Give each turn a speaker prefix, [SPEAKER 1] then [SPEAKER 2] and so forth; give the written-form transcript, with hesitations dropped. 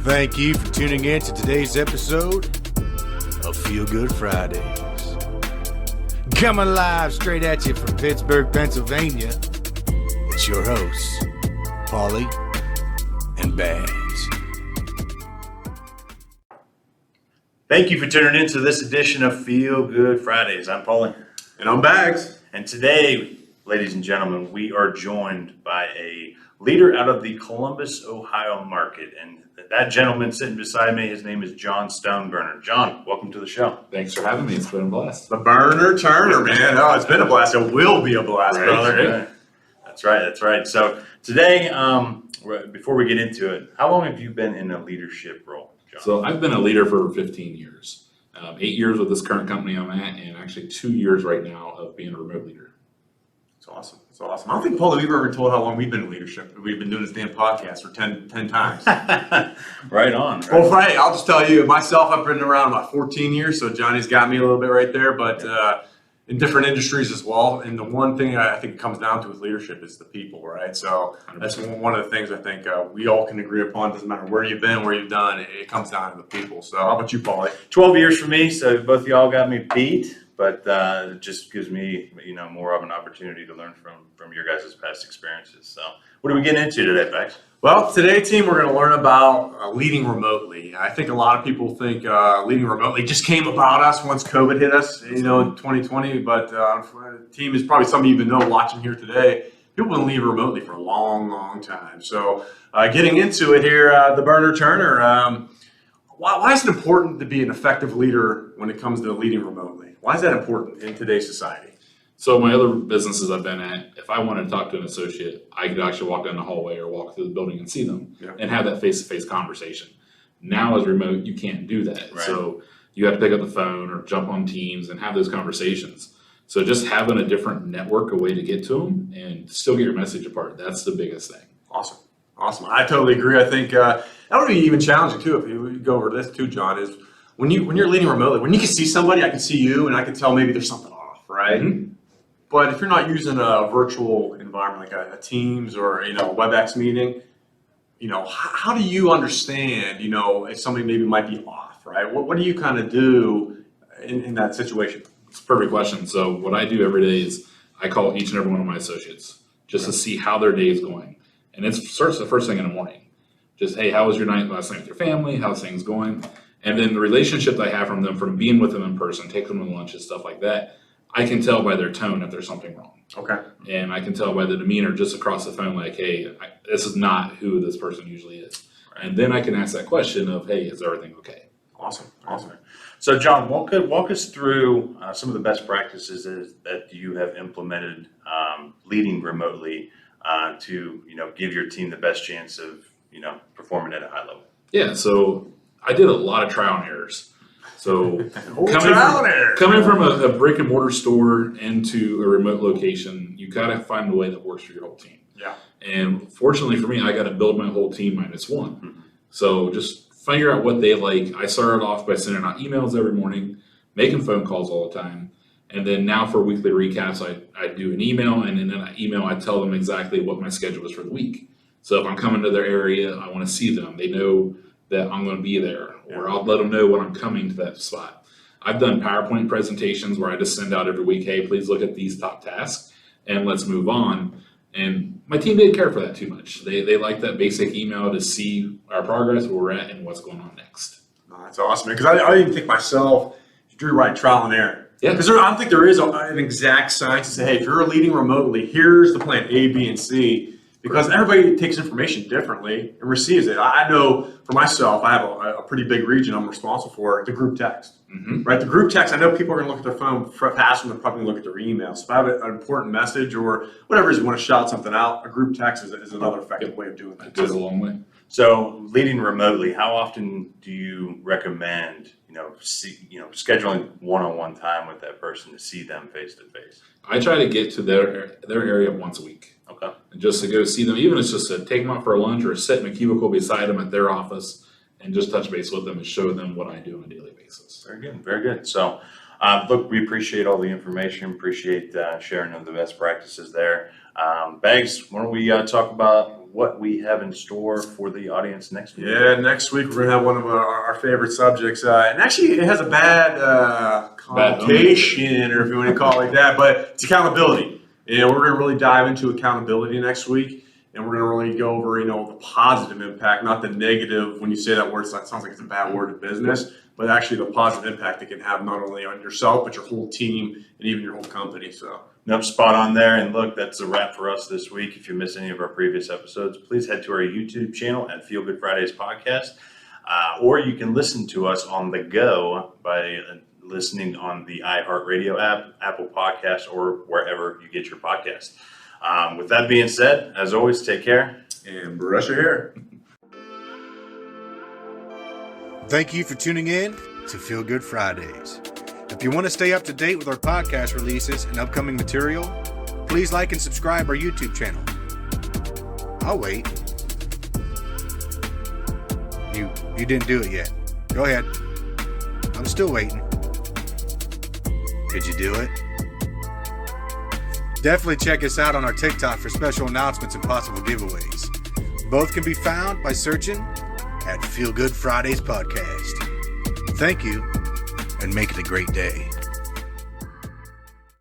[SPEAKER 1] Thank you for tuning in to today's episode of Feel Good Fridays. Coming live straight at you from Pittsburgh, Pennsylvania, it's your hosts, Polly and Bags. Thank you for tuning in to this edition of Feel Good Fridays. I'm Polly.
[SPEAKER 2] And I'm Bags.
[SPEAKER 1] And today, ladies and gentlemen, we are joined by a leader out of the Columbus, Ohio market. And that gentleman sitting beside me, his name is John Stoneburner. John, welcome to the show.
[SPEAKER 3] Thanks for having me. It's been a blast.
[SPEAKER 2] The burner turner, man. Oh, it's been a blast. It will be a blast,
[SPEAKER 1] Right,
[SPEAKER 2] brother.
[SPEAKER 1] right. That's right. So today, before we get into it, how long have you been in a leadership role, John?
[SPEAKER 3] So I've been a leader for 15 years. 8 years with this current company I'm at, and actually 2 years right now of being a remote leader.
[SPEAKER 2] It's awesome. It's awesome. I don't think, Paul, we've ever told how long we've been in leadership. We've been doing this damn podcast for 10 times.
[SPEAKER 1] Right on. Right.
[SPEAKER 2] Well, Frank, I'll just tell you, myself, I've been around about 14 years, so Johnny's got me a little bit right there, but in different industries as well. And the one thing I think it comes down to with leadership is the people, right? So 100%. That's one of the things I think we all can agree upon. Doesn't matter where you've been, where you've done, it comes down to the people. So how about you, Paulie?
[SPEAKER 1] 12 years for me, so both of y'all got me beat, but it just gives me, more of an opportunity to learn from your guys' past experiences. So what are we getting into today, Bex?
[SPEAKER 2] Well, today, team, we're going to learn about leading remotely. I think a lot of people think leading remotely just came about us once COVID hit us, in 2020. But team is probably some of you even know watching here today. People have been leading remotely for a long, long time. So getting into it here, the burner turner. Why is it important to be an effective leader when it comes to leading remotely? Why is that important in today's society?
[SPEAKER 3] So my other businesses I've been at, if I wanted to talk to an associate, I could actually walk down the hallway or walk through the building and see them and have that face-to-face conversation. Now as remote, you can't do that.
[SPEAKER 1] Right.
[SPEAKER 3] So you have to pick up the phone or jump on Teams and have those conversations. So just having a different network, a way to get to them and still get your message apart, that's the biggest thing.
[SPEAKER 2] Awesome. I totally agree. I think that would be even challenging too, if you go over this too, John, is when you're leading remotely, when you can see somebody, I can see you and I can tell maybe there's something off, right? Mm-hmm. But if you're not using a virtual environment like a Teams or a WebEx meeting, how do you understand if somebody maybe might be off, right? What do you kind of do in that situation?
[SPEAKER 3] It's a perfect question. So what I do every day is I call each and every one of my associates just to see how their day is going, and it starts the first thing in the morning. Just, hey, how was your night last night with your family? How's things going? And then the relationship I have from them, from being with them in person, taking them to lunch and stuff like that, I can tell by their tone if there's something wrong.
[SPEAKER 2] Okay.
[SPEAKER 3] And I can tell by the demeanor just across the phone, like, hey, this is not who this person usually is. Right. And then I can ask that question of, hey, is everything okay?
[SPEAKER 2] Awesome.
[SPEAKER 1] So, John, walk us through some of the best practices that you have implemented leading remotely to give your team the best chance of performing at a high level.
[SPEAKER 3] Yeah. So I did a lot of trial and errors. So
[SPEAKER 2] coming
[SPEAKER 3] from a brick and mortar store into a remote location, you gotta find a way that works for your whole team.
[SPEAKER 2] Yeah.
[SPEAKER 3] And fortunately for me, I got to build my whole team minus one. Mm-hmm. So just figure out what they like. I started off by sending out emails every morning, making phone calls all the time. And then now for weekly recaps, I do an email, and in that email, I tell them exactly what my schedule is for the week. So if I'm coming to their area, I want to see them. They know that I'm going to be there, or I'll let them know when I'm coming to that spot. I've done PowerPoint presentations where I just send out every week, hey, please look at these top tasks and let's move on. And my team didn't care for that too much. They like that basic email to see our progress, where we're at, and what's going on next.
[SPEAKER 2] Oh, that's awesome, because I didn't think myself, Drew, right, trial and error. Yeah. Because I don't think there is an exact science to say, hey, if you're leading remotely, here's the plan A, B, and C. Because everybody takes information differently and receives it. I know for myself, I have a pretty big region I'm responsible for, the group text. Mm-hmm. Right? The group text, I know people are going to look at their phone faster than they're probably going to look at their email. So if I have an important message or whatever it is, you want to shout something out, a group text is another effective way of doing that.
[SPEAKER 3] It goes a long way.
[SPEAKER 1] So leading remotely, how often do you recommend scheduling one-on-one time with that person to see them face to face?
[SPEAKER 3] I try to get to their area once a week.
[SPEAKER 1] Okay.
[SPEAKER 3] And just to go see them, even if it's just to take them out for a lunch or sit in a cubicle beside them at their office and just touch base with them and show them what I do on a daily basis.
[SPEAKER 1] Very good, very good. So, look, we appreciate all the information, appreciate sharing of the best practices there.
[SPEAKER 4] Banks, why don't we talk about what we have in store for the audience next week?
[SPEAKER 2] Yeah, next week we're going to have one of our favorite subjects. And actually, it has a bad connotation, or if you want to call it like that, but it's accountability. We're going to really dive into accountability next week. And we're going to really go over, the positive impact, not the negative. When you say that word, it sounds like it's a bad word in business, but actually the positive impact it can have not only on yourself, but your whole team and even your whole company. So,
[SPEAKER 4] nope, spot on there. And look, that's a wrap for us this week. If you missed any of our previous episodes, please head to our YouTube channel at Feel Good Fridays Podcast, or you can listen to us on the go by listening on the iHeartRadio app, Apple Podcasts, or wherever you get your podcasts. With that being said, as always, take care.
[SPEAKER 2] And brush your hair.
[SPEAKER 1] Thank you for tuning in to Feel Good Fridays. If you want to stay up to date with our podcast releases and upcoming material, please like and subscribe our YouTube channel. I'll wait. You didn't do it yet. Go ahead. I'm still waiting. Could you do it? Definitely check us out on our TikTok for special announcements and possible giveaways. Both can be found by searching at Feel Good Fridays Podcast. Thank you, and make it a great day.